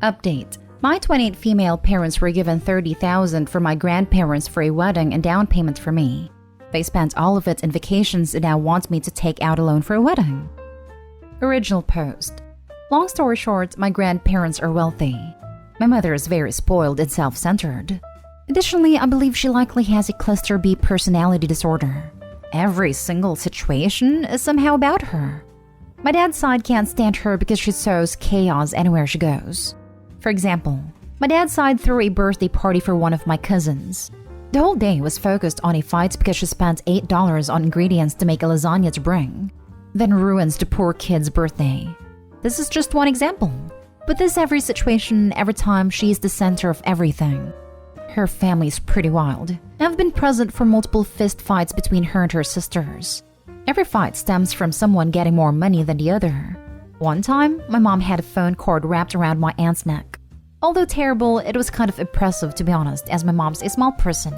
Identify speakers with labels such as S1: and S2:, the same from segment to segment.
S1: Update. My 28 female parents were given $30,000 for my grandparents for a wedding and down payment for me. They spent all of it in vacations and now want me to take out a loan for a wedding. Original post. Long story short, my grandparents are wealthy. My mother is very spoiled and self-centered. Additionally, I believe she likely has a cluster B personality disorder. Every single situation is somehow about her. My dad's side can't stand her because she sows chaos anywhere she goes. For example, my dad's side threw a birthday party for one of my cousins. The whole day was focused on a fight because she spent $8 on ingredients to make a lasagna to bring, then ruins the poor kid's birthday. This is just one example, but this every situation, every time she is the center of everything. Her family is pretty wild. I've been present for multiple fist fights between her and her sisters. Every fight stems from someone getting more money than the other. One time, my mom had a phone cord wrapped around my aunt's neck. Although terrible, it was kind of impressive to be honest, as my mom's a small person.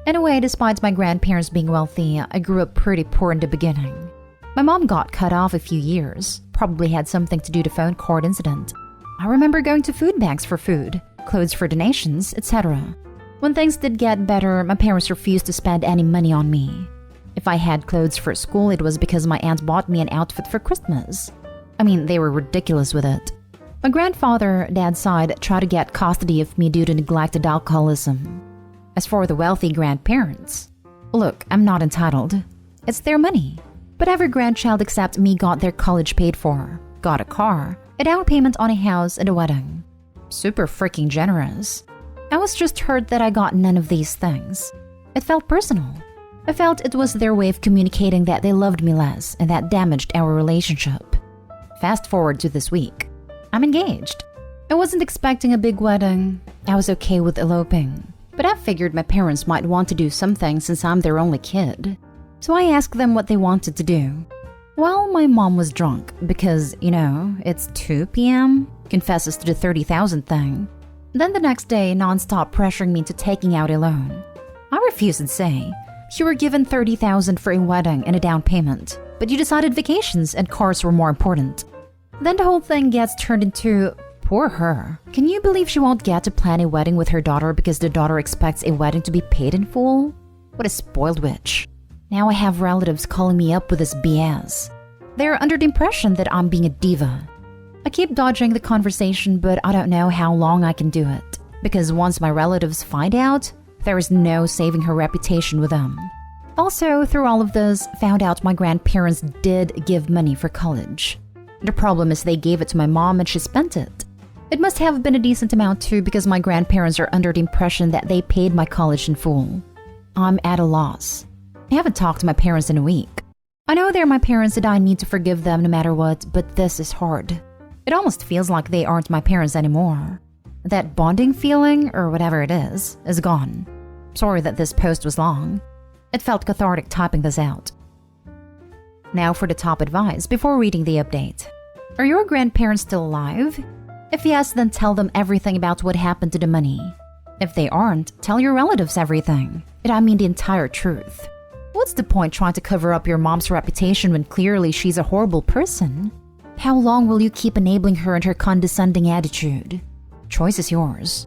S1: Anyway, despite my grandparents being wealthy, I grew up pretty poor in the beginning. My mom got cut off a few years, probably had something to do with the phone cord incident. I remember going to food banks for food, clothes for donations, etc. When things did get better, my parents refused to spend any money on me. If I had clothes for school, it was because my aunt bought me an outfit for Christmas. I mean, they were ridiculous with it. My grandfather, dad's side, tried to get custody of me due to neglected alcoholism. As for the wealthy grandparents, look, I'm not entitled. It's their money. But every grandchild except me got their college paid for, got a car, a down payment on a house, and a wedding. Super freaking generous. I was just hurt that I got none of these things. It felt personal. I felt it was their way of communicating that they loved me less, and that damaged our relationship. Fast forward to this week. I'm engaged. I wasn't expecting a big wedding. I was okay with eloping. But I figured my parents might want to do something since I'm their only kid. So I asked them what they wanted to do. Well, my mom was drunk because, it's 2 p.m., confesses to the $30,000 thing. Then the next day, nonstop pressuring me into taking out a loan. I refused and say, "You were given $30,000 for a wedding and a down payment, but you decided vacations and cars were more important." Then the whole thing gets turned into, poor her. Can you believe she won't get to plan a wedding with her daughter because the daughter expects a wedding to be paid in full? What a spoiled witch. Now I have relatives calling me up with this BS. They're under the impression that I'm being a diva. I keep dodging the conversation, but I don't know how long I can do it. Because once my relatives find out, there is no saving her reputation with them. Also, through all of this, found out my grandparents did give money for college. The problem is they gave it to my mom and she spent it. It must have been a decent amount too because my grandparents are under the impression that they paid my college in full. I'm at a loss. I haven't talked to my parents in a week. I know they're my parents and I need to forgive them no matter what, but this is hard. It almost feels like they aren't my parents anymore. That bonding feeling, or whatever it is gone. Sorry that this post was long. It felt cathartic typing this out. Now for the top advice before reading the update. Are your grandparents still alive? If yes, then tell them everything about what happened to the money. If they aren't, tell your relatives everything. And I mean the entire truth. What's the point trying to cover up your mom's reputation when clearly she's a horrible person? How long will you keep enabling her and her condescending attitude? Choice is yours.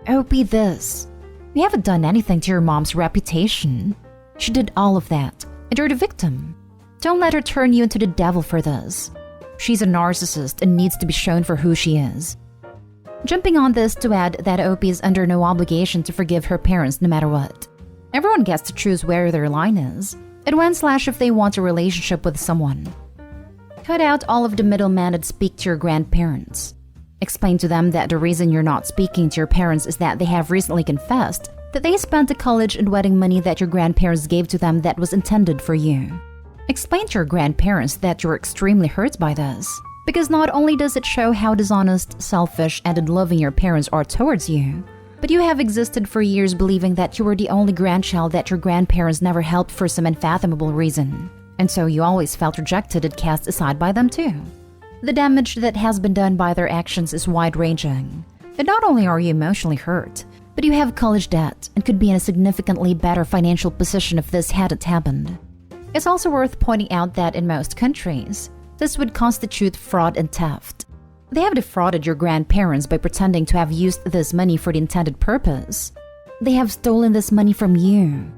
S1: Oh, be this. You haven't done anything to your mom's reputation. She did all of that, and you're the victim. Don't let her turn you into the devil for this. She's a narcissist and needs to be shown for who she is. Jumping on this to add that OP is under no obligation to forgive her parents no matter what. Everyone gets to choose where their line is, and when/if they want a relationship with someone. Cut out all of the middlemen that speak to your grandparents. Explain to them that the reason you're not speaking to your parents is that they have recently confessed that they spent the college and wedding money that your grandparents gave to them that was intended for you. Explain to your grandparents that you're extremely hurt by this, because not only does it show how dishonest, selfish, and unloving your parents are towards you, but you have existed for years believing that you were the only grandchild that your grandparents never helped for some unfathomable reason, and so you always felt rejected and cast aside by them too. The damage that has been done by their actions is wide-ranging, and not only are you emotionally hurt, but you have college debt and could be in a significantly better financial position if this hadn't happened. It's also worth pointing out that in most countries, this would constitute fraud and theft. They have defrauded your grandparents by pretending to have used this money for the intended purpose. They have stolen this money from you.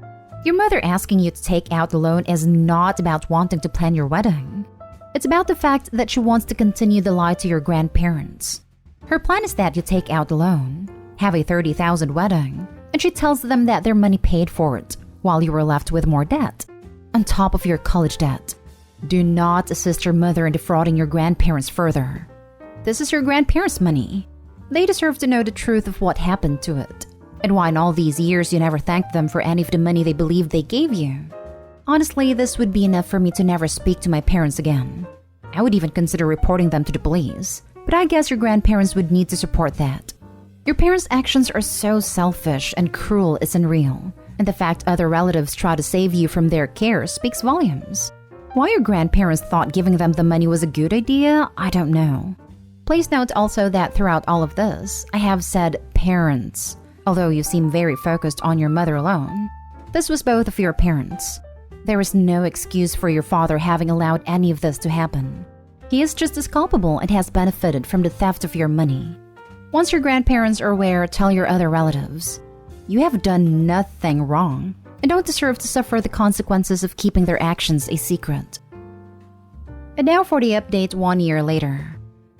S1: Your mother asking you to take out the loan is not about wanting to plan your wedding. It's about the fact that she wants to continue the lie to your grandparents. Her plan is that you take out the loan, have a $30,000 wedding, and she tells them that their money paid for it, while you were left with more debt, on top of your college debt. Do not assist your mother in defrauding your grandparents further. This is your grandparents' money. They deserve to know the truth of what happened to it, and why in all these years you never thanked them for any of the money they believed they gave you. Honestly, this would be enough for me to never speak to my parents again. I would even consider reporting them to the police, but I guess your grandparents would need to support that. Your parents' actions are so selfish and cruel it's unreal, and the fact other relatives try to save you from their care speaks volumes. Why your grandparents thought giving them the money was a good idea, I don't know. Please note also that throughout all of this, I have said parents, although you seem very focused on your mother alone. This was both of your parents. There is no excuse for your father having allowed any of this to happen. He is just as culpable and has benefited from the theft of your money. Once your grandparents are aware, tell your other relatives. You have done nothing wrong and don't deserve to suffer the consequences of keeping their actions a secret. And now for the update 1 year later.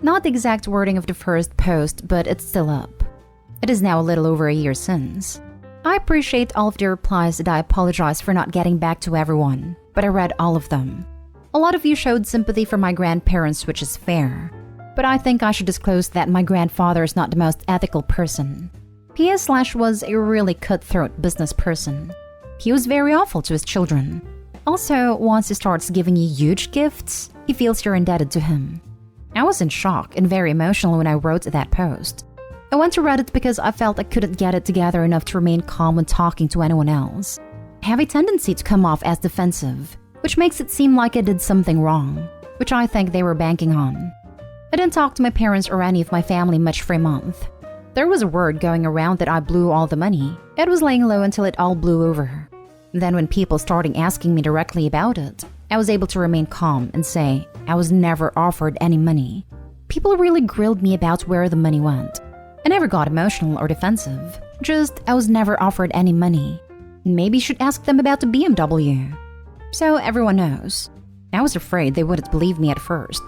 S1: Not the exact wording of the first post, but it's still up. It is now a little over a year since. I appreciate all of the replies and I apologize for not getting back to everyone, but I read all of them. A lot of you showed sympathy for my grandparents, which is fair. But I think I should disclose that my grandfather is not the most ethical person. PS/was a really cutthroat business person. He was very awful to his children. Also, once he starts giving you huge gifts, he feels you're indebted to him. I was in shock and very emotional when I wrote that post. I went to Reddit because I felt I couldn't get it together enough to remain calm when talking to anyone else. I have a tendency to come off as defensive, which makes it seem like I did something wrong, which I think they were banking on. I didn't talk to my parents or any of my family much for a month. There was a word going around that I blew all the money. It was laying low until it all blew over. Then when people started asking me directly about it, I was able to remain calm and say I was never offered any money. People really grilled me about where the money went. I never got emotional or defensive. Just, I was never offered any money. Maybe you should ask them about the BMW. So everyone knows. I was afraid they wouldn't believe me at first.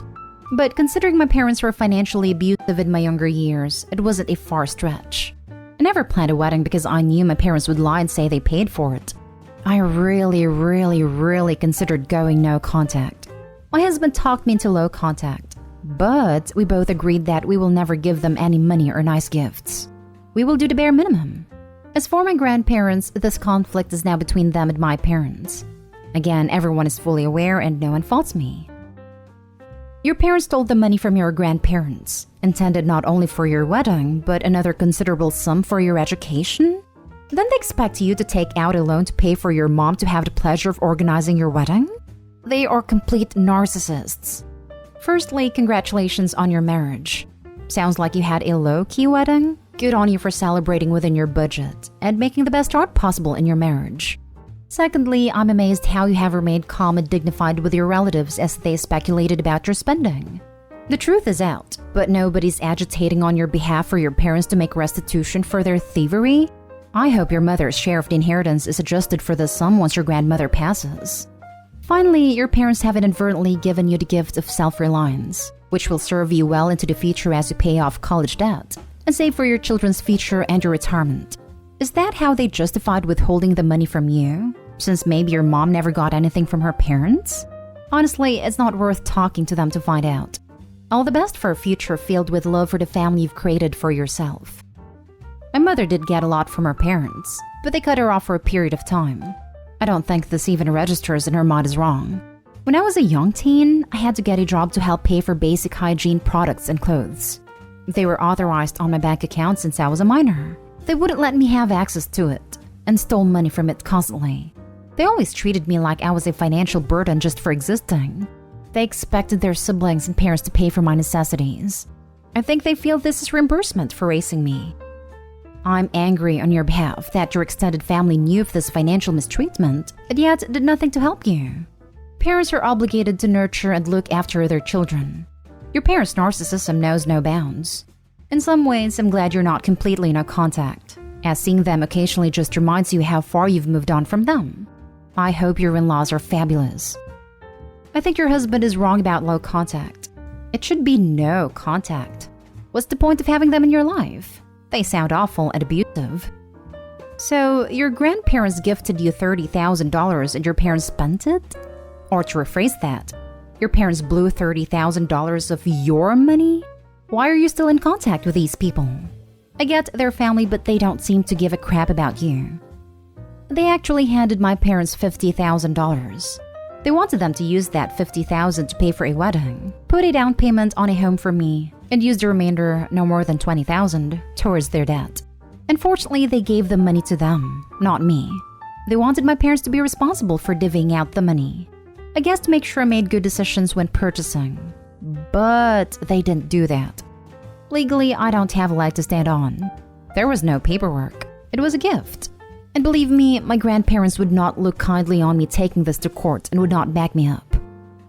S1: But considering my parents were financially abusive in my younger years, it wasn't a far stretch. I never planned a wedding because I knew my parents would lie and say they paid for it. I really considered going no contact. My husband talked me into low contact, but we both agreed that we will never give them any money or nice gifts. We will do the bare minimum. As for my grandparents, this conflict is now between them and my parents. Again, everyone is fully aware and no one faults me. Your parents stole the money from your grandparents, intended not only for your wedding, but another considerable sum for your education? Then they expect you to take out a loan to pay for your mom to have the pleasure of organizing your wedding? They are complete narcissists. Firstly, congratulations on your marriage. Sounds like you had a low-key wedding. Good on you for celebrating within your budget and making the best art possible in your marriage. Secondly, I'm amazed how you have remained calm and dignified with your relatives as they speculated about your spending. The truth is out, but nobody's agitating on your behalf for your parents to make restitution for their thievery. I hope your mother's share of the inheritance is adjusted for this sum once your grandmother passes. Finally, your parents have inadvertently given you the gift of self-reliance, which will serve you well into the future as you pay off college debt and save for your children's future and your retirement. Is that how they justified withholding the money from you? Since maybe your mom never got anything from her parents? Honestly, it's not worth talking to them to find out. All the best for a future filled with love for the family you've created for yourself. My mother did get a lot from her parents, but they cut her off for a period of time. I don't think this even registers in her mind as wrong. When I was a young teen, I had to get a job to help pay for basic hygiene products and clothes. They were authorized on my bank account since I was a minor. They wouldn't let me have access to it and stole money from it constantly. They always treated me like I was a financial burden just for existing. They expected their siblings and parents to pay for my necessities. I think they feel this is reimbursement for raising me. I'm angry on your behalf that your extended family knew of this financial mistreatment, and yet did nothing to help you. Parents are obligated to nurture and look after their children. Your parents' narcissism knows no bounds. In some ways, I'm glad you're not completely no contact, as seeing them occasionally just reminds you how far you've moved on from them. I hope your in-laws are fabulous. I think your husband is wrong about low contact. It should be no contact. What's the point of having them in your life? They sound awful and abusive. So, your grandparents gifted you $30,000 and your parents spent it? Or to rephrase that, your parents blew $30,000 of your money? Why are you still in contact with these people? I get their family, but they don't seem to give a crap about you. They actually handed my parents $50,000. They wanted them to use that $50,000 to pay for a wedding, put a down payment on a home for me, and use the remainder, no more than $20,000, towards their debt. Unfortunately, they gave the money to them, not me. They wanted my parents to be responsible for divvying out the money. I guess to make sure I made good decisions when purchasing. But they didn't do that. Legally, I don't have a leg to stand on. There was no paperwork. It was a gift. And believe me, my grandparents would not look kindly on me taking this to court and would not back me up.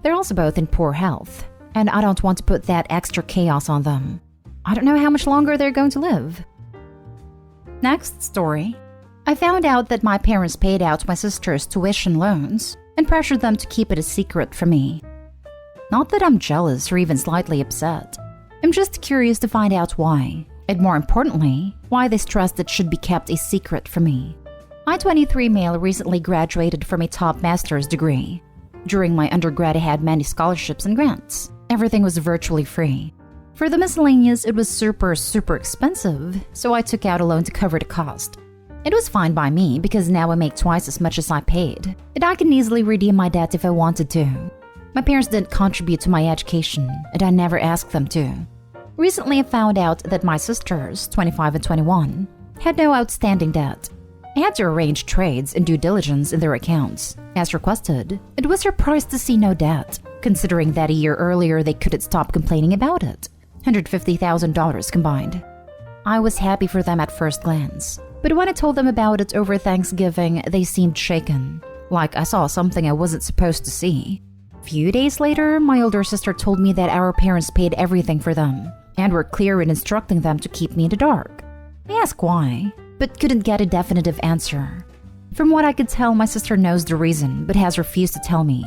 S1: They're also both in poor health, and I don't want to put that extra chaos on them. I don't know how much longer they're going to live. Next story. I found out that my parents paid out my sister's tuition loans and pressured them to keep it a secret from me. Not that I'm jealous or even slightly upset. I'm just curious to find out why, and more importantly, why they stressed it should be kept a secret from me. My 23 male recently graduated from a top master's degree. During my undergrad, I had many scholarships and grants. Everything was virtually free. For the miscellaneous, it was super expensive, so I took out a loan to cover the cost. It was fine by me because now I make twice as much as I paid, and I can easily redeem my debt if I wanted to. My parents didn't contribute to my education, and I never asked them to. Recently, I found out that my sisters, 25 and 21, had no outstanding debt. I had to arrange trades and due diligence in their accounts. As requested, it was surprised to see no debt, considering that a year earlier they couldn't stop complaining about it. $150,000 combined. I was happy for them at first glance, but when I told them about it over Thanksgiving, they seemed shaken, like I saw something I wasn't supposed to see. A few days later, my older sister told me that our parents paid everything for them and were clear in instructing them to keep me in the dark. I asked why, but couldn't get a definitive answer. From what I could tell, my sister knows the reason, but has refused to tell me.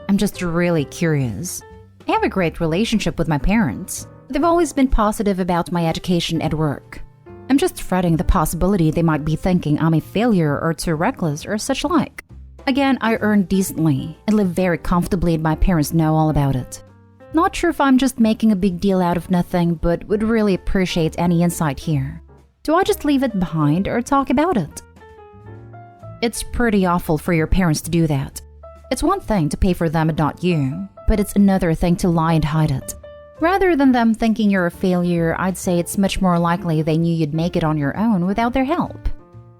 S1: I'm just really curious. I have a great relationship with my parents. They've always been positive about my education and work. I'm just fretting the possibility they might be thinking I'm a failure or too reckless or such like. Again, I earn decently and live very comfortably and my parents know all about it. Not sure if I'm just making a big deal out of nothing, but would really appreciate any insight here. Do I just leave it behind or talk about it? It's pretty awful for your parents to do that. It's one thing to pay for them and not you, but it's another thing to lie and hide it. Rather than them thinking you're a failure, I'd say it's much more likely they knew you'd make it on your own without their help.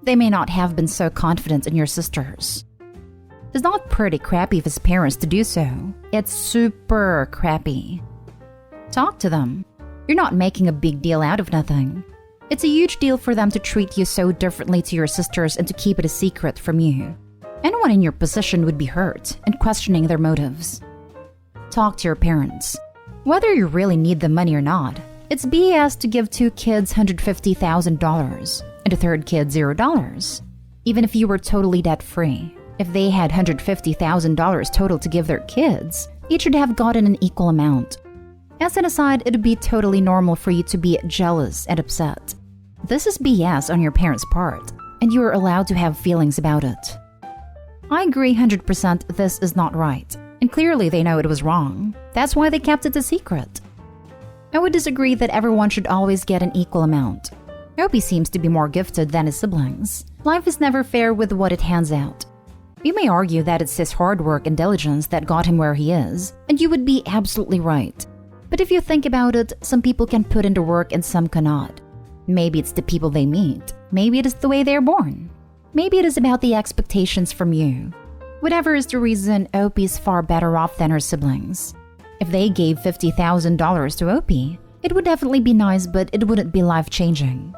S1: They may not have been so confident in your sisters. It's not pretty crappy of his parents to do so. It's super crappy. Talk to them. You're not making a big deal out of nothing. It's a huge deal for them to treat you so differently to your sisters and to keep it a secret from you. Anyone in your position would be hurt and questioning their motives. Talk to your parents. Whether you really need the money or not, it's BS to give two kids $150,000 and a third kid $0. Even if you were totally debt-free, if they had $150,000 total to give their kids, each should have gotten an equal amount. As an aside, it would be totally normal for you to be jealous and upset. This is BS on your parents' part, and you are allowed to have feelings about it. I agree 100% this is not right. And clearly they know it was wrong. That's why they kept it a secret. I would disagree that everyone should always get an equal amount. Opie seems to be more gifted than his siblings. Life is never fair with what it hands out. You may argue that it's his hard work and diligence that got him where he is, and you would be absolutely right. But if you think about it, some people can put into work and some cannot. Maybe it's the people they meet. Maybe it is the way they're born. Maybe it is about the expectations from you. Whatever is the reason, Opie is far better off than her siblings. If they gave $50,000 to Opie, it would definitely be nice, but it wouldn't be life-changing.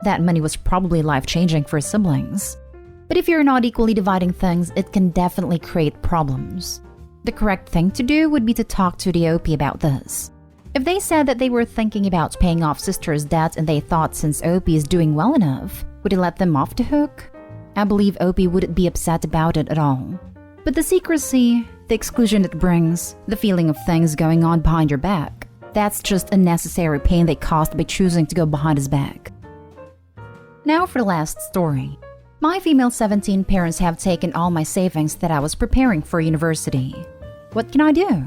S1: That money was probably life-changing for his siblings. But if you're not equally dividing things, it can definitely create problems. The correct thing to do would be to talk to the Opie about this. If they said that they were thinking about paying off sister's debt and they thought since Opie is doing well enough, would he let them off the hook? I believe Opie wouldn't be upset about it at all. But the secrecy, the exclusion it brings, the feeling of things going on behind your back, that's just unnecessary pain they caused by choosing to go behind his back. Now for the last story. My female 17 parents have taken all my savings that I was preparing for university. What can I do?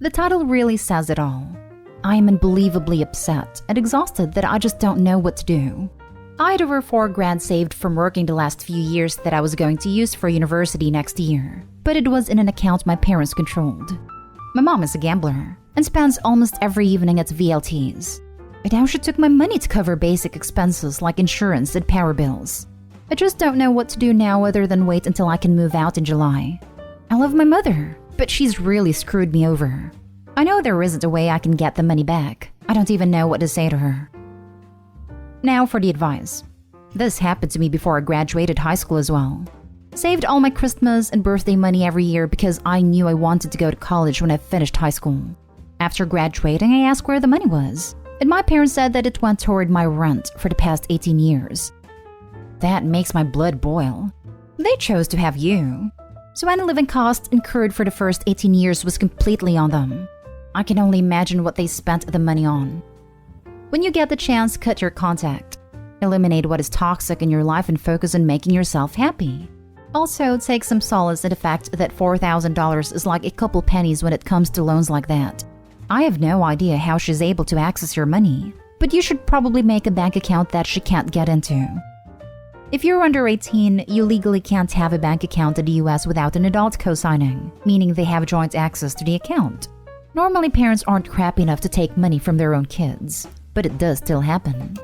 S1: The title really says it all. I am unbelievably upset and exhausted that I just don't know what to do. I had over $4,000 saved from working the last few years that I was going to use for university next year, but it was in an account my parents controlled. My mom is a gambler and spends almost every evening at VLTs. And now she took my money to cover basic expenses like insurance and power bills. I just don't know what to do now other than wait until I can move out in July. I love my mother, but she's really screwed me over. I know there isn't a way I can get the money back. I don't even know what to say to her. Now for the advice. This happened to me before I graduated high school as well. Saved all my Christmas and birthday money every year because I knew I wanted to go to college when I finished high school. After graduating, I asked where the money was, and my parents said that it went toward my rent for the past 18 years. That makes my blood boil. They chose to have you. So any living cost incurred for the first 18 years was completely on them. I can only imagine what they spent the money on. When you get the chance, cut your contact. Eliminate what is toxic in your life and focus on making yourself happy. Also, take some solace in the fact that $4,000 is like a couple pennies when it comes to loans like that. I have no idea how she's able to access your money, but you should probably make a bank account that she can't get into. If you're under 18, you legally can't have a bank account in the US without an adult co-signing, meaning they have joint access to the account. Normally, parents aren't crappy enough to take money from their own kids, but it does still happen.